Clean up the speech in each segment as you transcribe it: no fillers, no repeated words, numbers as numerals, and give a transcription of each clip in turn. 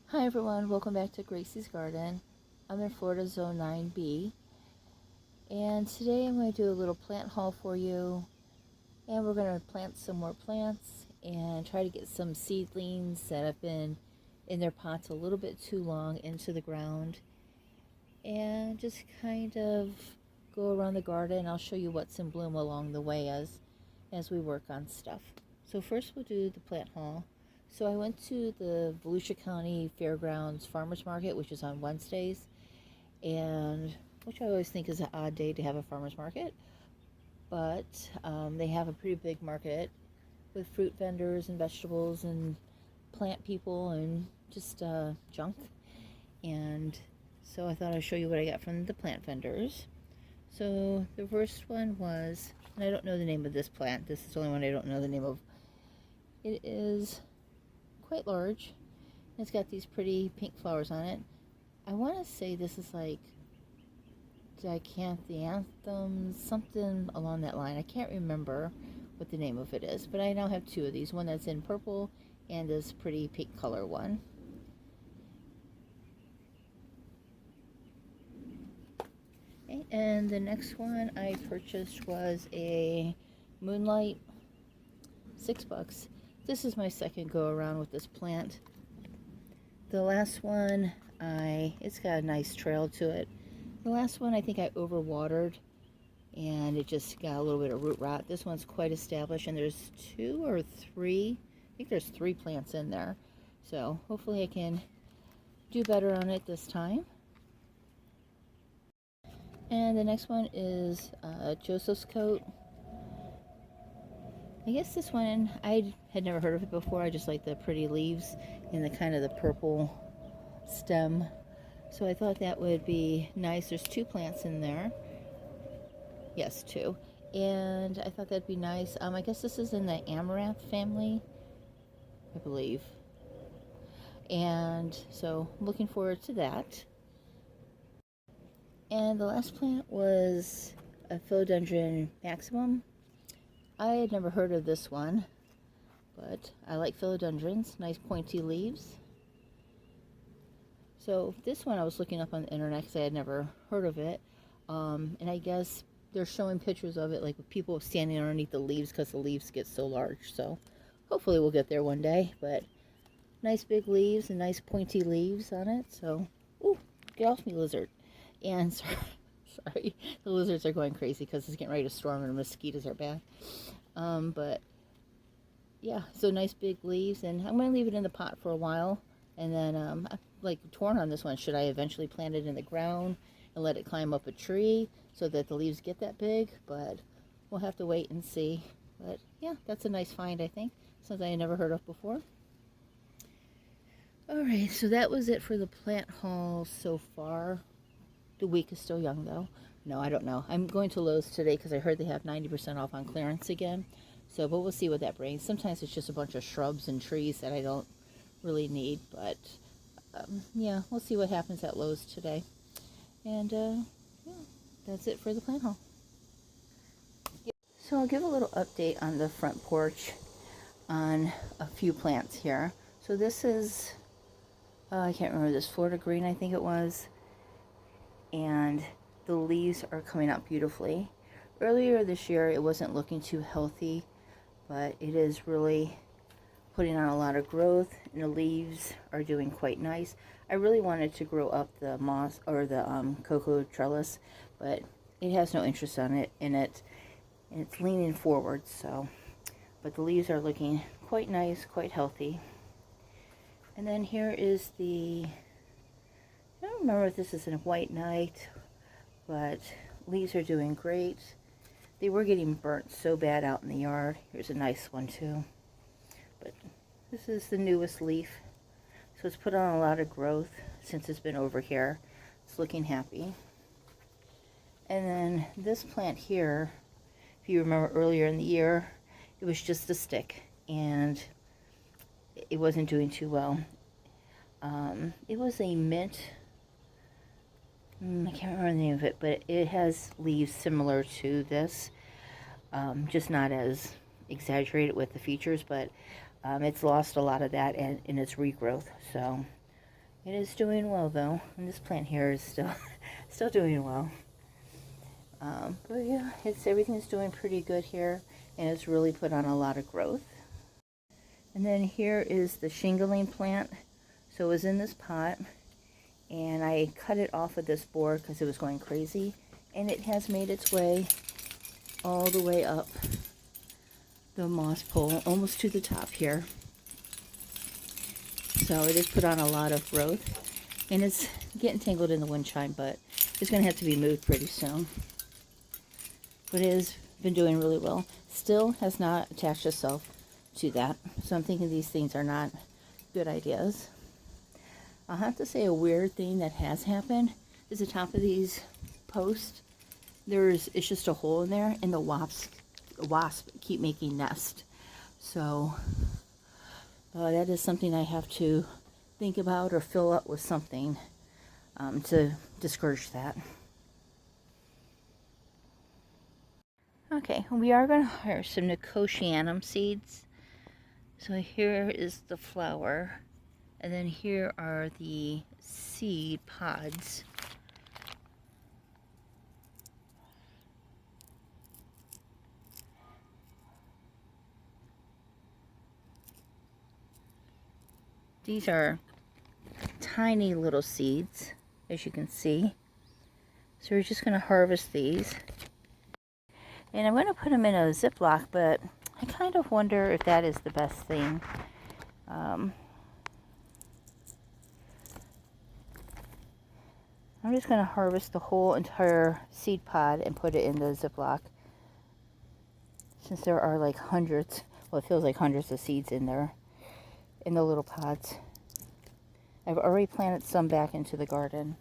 Hi everyone, welcome back to Gracie's Garden. I'm in Florida Zone 9B, and today I'm going to do a little plant haul for you, and we're going to plant some more plants and try to get some seedlings that have been in their pots a little bit too long into the ground, and just kind of go around the garden. I'll show you what's in bloom along the way as we work on stuff. So first we'll do the plant haul. So I went to the Volusia County Fairgrounds Farmers Market, which is on Wednesdays, and which I always think is an odd day to have a farmers market, but they have a pretty big market with fruit vendors and vegetables and plant people and just junk. And so I thought I'd show you what I got from the plant vendors. So the first one was, and I don't know the name of this plant. This is the only one I don't know the name of. It is quite large. It's got these pretty pink flowers on it. I want to say this is like Dicanthanthem, something along that line. I can't remember what the name of it is, but I now have two of these. One that's in purple and this pretty pink color one. Okay, and the next one I purchased was a Moonlight, $6. This is my second go around with this plant. The last one, it's got a nice trail to it. The last one I think I overwatered and it just got a little bit of root rot. This one's quite established, and there's I think there's 3 plants in there. So hopefully I can do better on it this time. And the next one is Joseph's Coat. I guess this one, I had never heard of it before. I just like the pretty leaves and the kind of the purple stem. So I thought that would be nice. There's 2 plants in there. Yes, 2. And I thought that'd be nice. I guess this is in the amaranth family, I believe. And so I'm looking forward to that. And the last plant was a philodendron maximum. I had never heard of this one, but I like philodendrons, nice pointy leaves. So this one I was looking up on the internet because I had never heard of it. And I guess they're showing pictures of it like with people standing underneath the leaves because the leaves get so large. So hopefully we'll get there one day, but nice big leaves and nice pointy leaves on it. So, ooh, get off me, lizard. And sorry, the lizards are going crazy because it's getting ready to storm and the mosquitoes are back. But yeah, so nice big leaves, and I'm going to leave it in the pot for a while, and then I'm like torn on this one. Should I eventually plant it in the ground and let it climb up a tree so that the leaves get that big? But we'll have to wait and see. But yeah, that's a nice find, I think, something I never heard of before. Alright, so that was it for the plant haul so far. The week is still young though. No, I don't know. I'm going to Lowe's today because I heard they have 90% off on clearance again. So, but we'll see what that brings. Sometimes it's just a bunch of shrubs and trees that I don't really need. But, yeah, we'll see what happens at Lowe's today. And, yeah, that's it for the plant haul. So I'll give a little update on the front porch on a few plants here. So this is, I can't remember this, Florida green I think it was. And the leaves are coming out beautifully. Earlier this year it wasn't looking too healthy, but it is really putting on a lot of growth, and the leaves are doing quite nice. I really wanted to grow up the moss or the cocoa trellis, but it has no interest in it, and it's leaning forward. So, but the leaves are looking quite nice, quite healthy. And then here is I don't remember if this is a white knight, but leaves are doing great. They were getting burnt so bad out in the yard. Here's a nice one too. But this is the newest leaf. So it's put on a lot of growth since it's been over here. It's looking happy. And then this plant here, if you remember earlier in the year, it was just a stick and it wasn't doing too well. It was a mint, I can't remember the name of it, but it has leaves similar to this, just not as exaggerated with the features, but it's lost a lot of that in its regrowth. So It is doing well though, and this plant here is still doing well. But yeah, everything's doing pretty good here, and it's really put on a lot of growth. And then here is the shingling plant. So it was in this pot, and I cut it off of this board because it was going crazy, and it has made its way all the way up the moss pole, almost to the top here. So it has put on a lot of growth, and it's getting tangled in the wind chime, but it's going to have to be moved pretty soon. But it has been doing really well. Still has not attached itself to that, so I'm thinking these things are not good ideas. I'll have to say a weird thing that has happened is the top of these posts, it's just a hole in there, and the wasps keep making nests. So that is something I have to think about or fill up with something to discourage that. Okay, we are going to harvest some Nicotianum seeds. So here is the flower, and then here are the seed pods. These are tiny little seeds, as you can see. So we're just going to harvest these. And I'm going to put them in a Ziploc, but I kind of wonder if that is the best thing. I'm just going to harvest the whole entire seed pod and put it in the Ziploc. Since there are like hundreds, well, it feels like hundreds of seeds in there, in the little pods. I've already planted some back into the garden.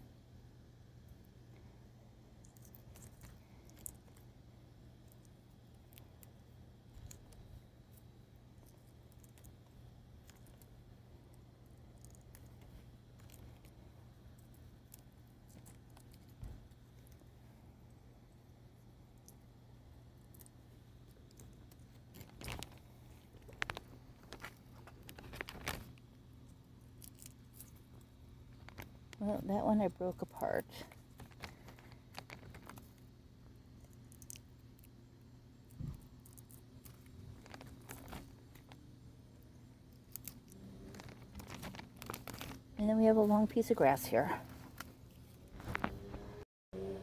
Well, that one I broke apart. And then we have a long piece of grass here.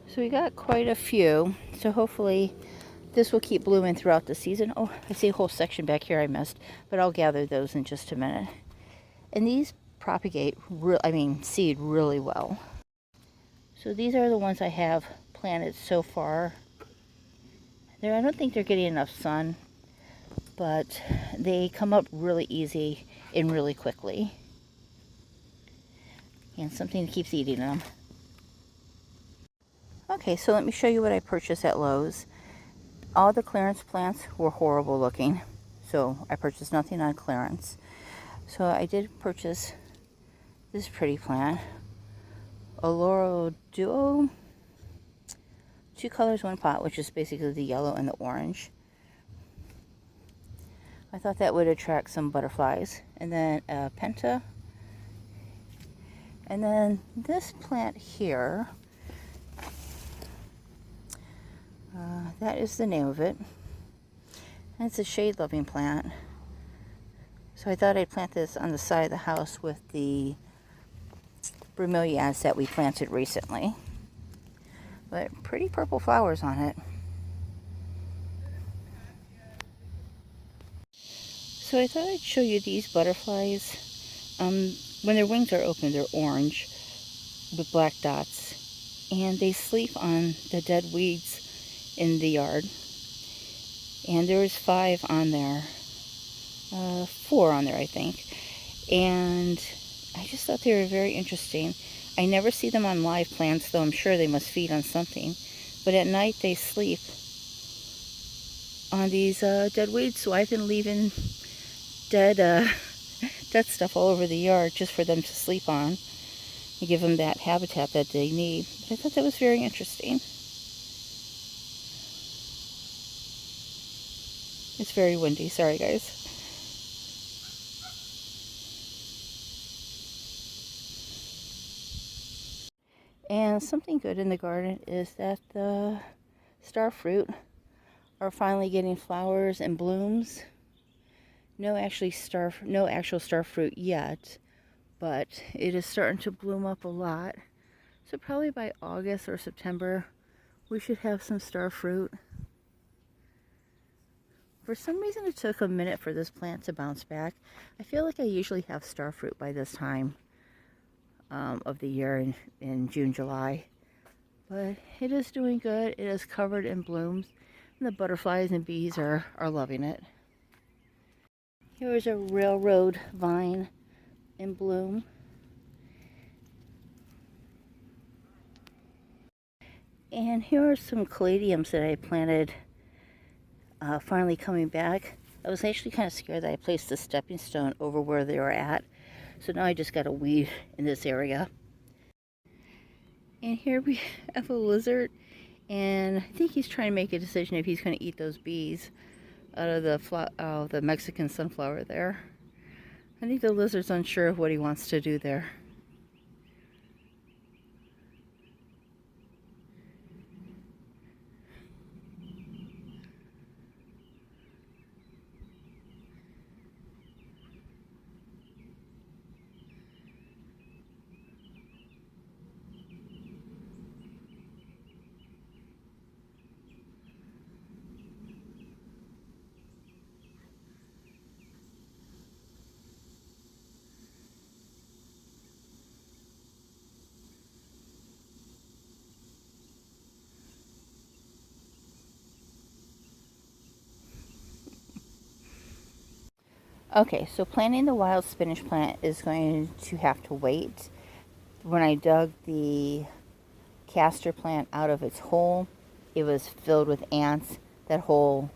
So we got quite a few. So hopefully this will keep blooming throughout the season. Oh, I see a whole section back here I missed, but I'll gather those in just a minute. And these propagate, seed really well. So these are the ones I have planted so far. I don't think they're getting enough sun, but they come up really easy and really quickly. And something keeps eating them. Okay, so let me show you what I purchased at Lowe's. All the clearance plants were horrible looking, so I purchased nothing on clearance. So I did purchase this pretty plant, Oloro Duo, 2 colors, 1 pot, which is basically the yellow and the orange. I thought that would attract some butterflies. And then a Penta. And then this plant here, that is the name of it. And it's a shade-loving plant. So I thought I'd plant this on the side of the house with the bromeliads that we planted recently. But pretty purple flowers on it. So I thought I'd show you these butterflies. When their wings are open, they're orange with black dots. And they sleep on the dead weeds in the yard. And there's 5 on there. 4 on there, I think. And I just thought they were very interesting. I never see them on live plants, though I'm sure they must feed on something. But at night they sleep on these dead weeds, so I've been leaving dead stuff all over the yard just for them to sleep on and give them that habitat that they need. But I thought that was very interesting. It's very windy, sorry guys. And something good in the garden is that the star fruit are finally getting flowers and blooms. No actual star fruit yet, but it is starting to bloom up a lot. So probably by August or September, we should have some star fruit. For some reason, it took a minute for this plant to bounce back. I feel like I usually have star fruit by this time of the year in June, July. But it is doing good. It is covered in blooms, and the butterflies and bees are loving it. Here is a railroad vine in bloom. And here are some caladiums that I planted finally coming back. I was actually kind of scared that I placed a stepping stone over where they were at. So now I just got a weed in this area. And here we have a lizard, and I think he's trying to make a decision if he's going to eat those bees out of the Mexican sunflower there. I think the lizard's unsure of what he wants to do there. Okay, so planting the wild spinach plant is going to have to wait. When I dug the castor plant out of its hole, it was filled with ants. That whole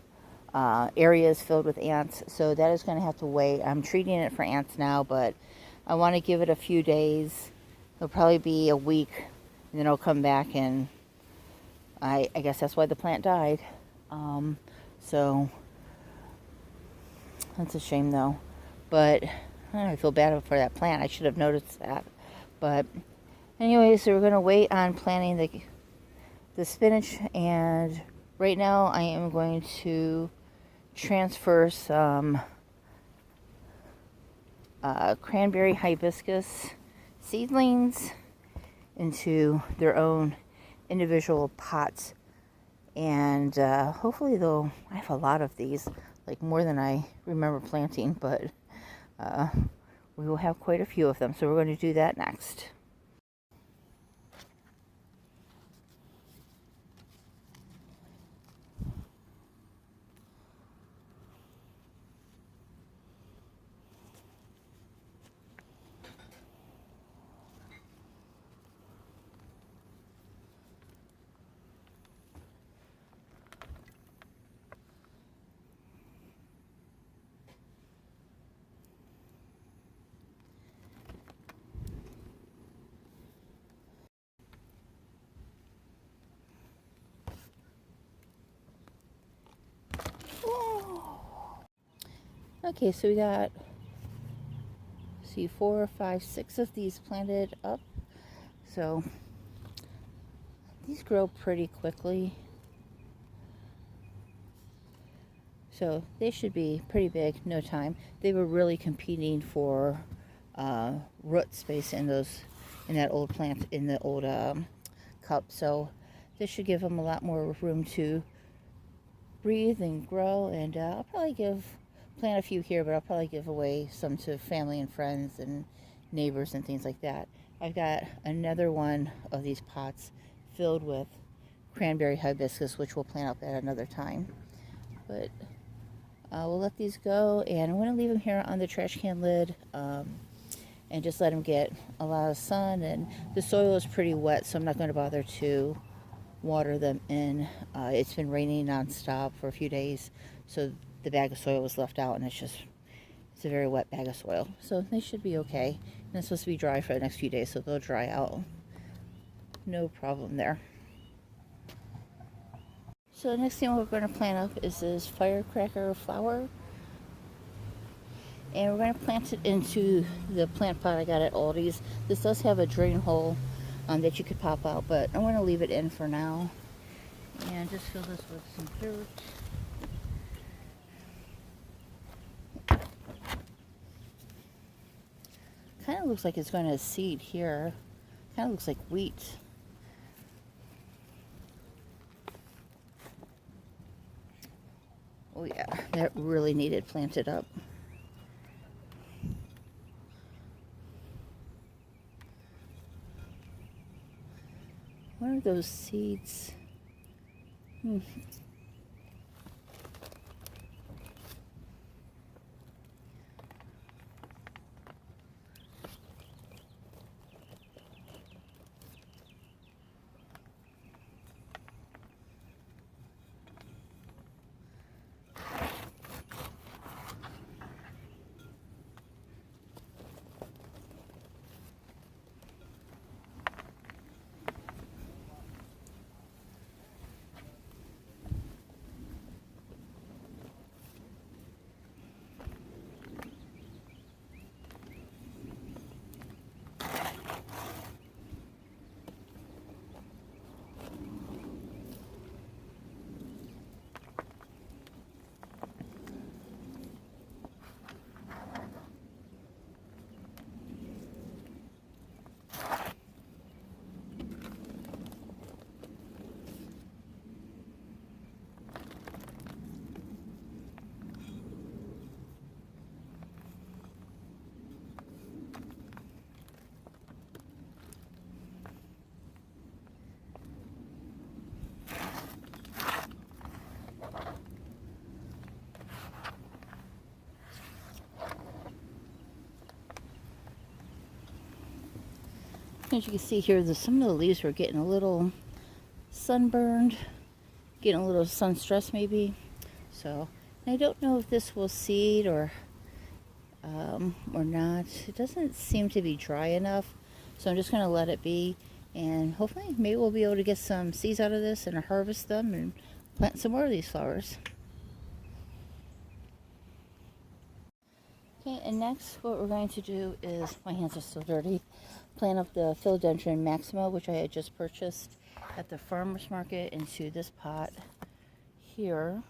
area is filled with ants, so that is going to have to wait. I'm treating it for ants now, but I want to give it a few days. It'll probably be a week, and then I'll come back, and I guess that's why the plant died. So that's a shame, though. But I feel bad for that plant. I should have noticed that. But anyways, so we're going to wait on planting the spinach. And right now I am going to transfer some cranberry hibiscus seedlings into their own individual pots. And hopefully I have a lot of these, like more than I remember planting, but we will have quite a few of them. So we're going to do that next. Okay, so we got, see, 4, 5, 6 of these planted up. So these grow pretty quickly. So they should be pretty big, no time. They were really competing for root space in that old plant, in the old cup. So this should give them a lot more room to breathe and grow. And I'll probably plant a few here, but I'll probably give away some to family and friends and neighbors and things like that. I've got another one of these pots filled with cranberry hibiscus, which we'll plant up at another time. But we'll let these go, and I'm going to leave them here on the trash can lid and just let them get a lot of sun. And the soil is pretty wet, so I'm not going to bother to water them in. It's been raining nonstop for a few days, so the bag of soil was left out, and it's a very wet bag of soil. So they should be okay. And it's supposed to be dry for the next few days, so they'll dry out. No problem there. So the next thing we're going to plant up is this firecracker flower. And we're going to plant it into the plant pot I got at Aldi's. This does have a drain hole that you could pop out, but I want to leave it in for now. And just fill this with some dirt. Kind of looks like it's going to seed here. Kind of looks like wheat. Oh yeah, that really needed planted up. What are those seeds? As you can see here, some of the leaves are getting a little sunburned, getting a little sun stress maybe. So I don't know if this will seed or not. It doesn't seem to be dry enough, so I'm just going to let it be, and hopefully maybe we'll be able to get some seeds out of this and harvest them and plant some more of these flowers. Okay, and next what we're going to do is, my hands are still dirty, plant up the philodendron maxima, which I had just purchased at the farmer's market, into this pot here.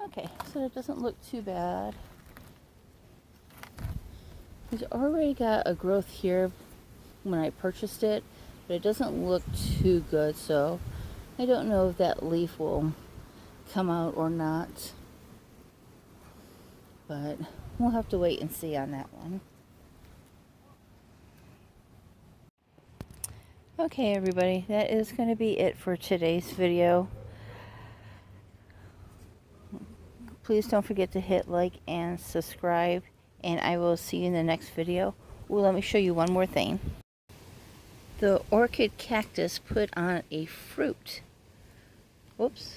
Okay, so it doesn't look too bad. It's already got a growth here when I purchased it, but it doesn't look too good, so I don't know if that leaf will come out or not. But we'll have to wait and see on that one. Okay, everybody, that is going to be it for today's video. Please don't forget to hit like and subscribe, and I will see you in the next video. Well, let me show you one more thing. The orchid cactus put on a fruit. Whoops.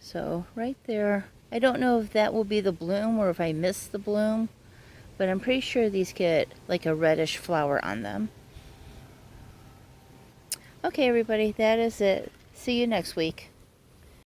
So right there, I don't know if that will be the bloom or if I missed the bloom, but I'm pretty sure these get like a reddish flower on them. Okay, everybody, that is it. See you next week.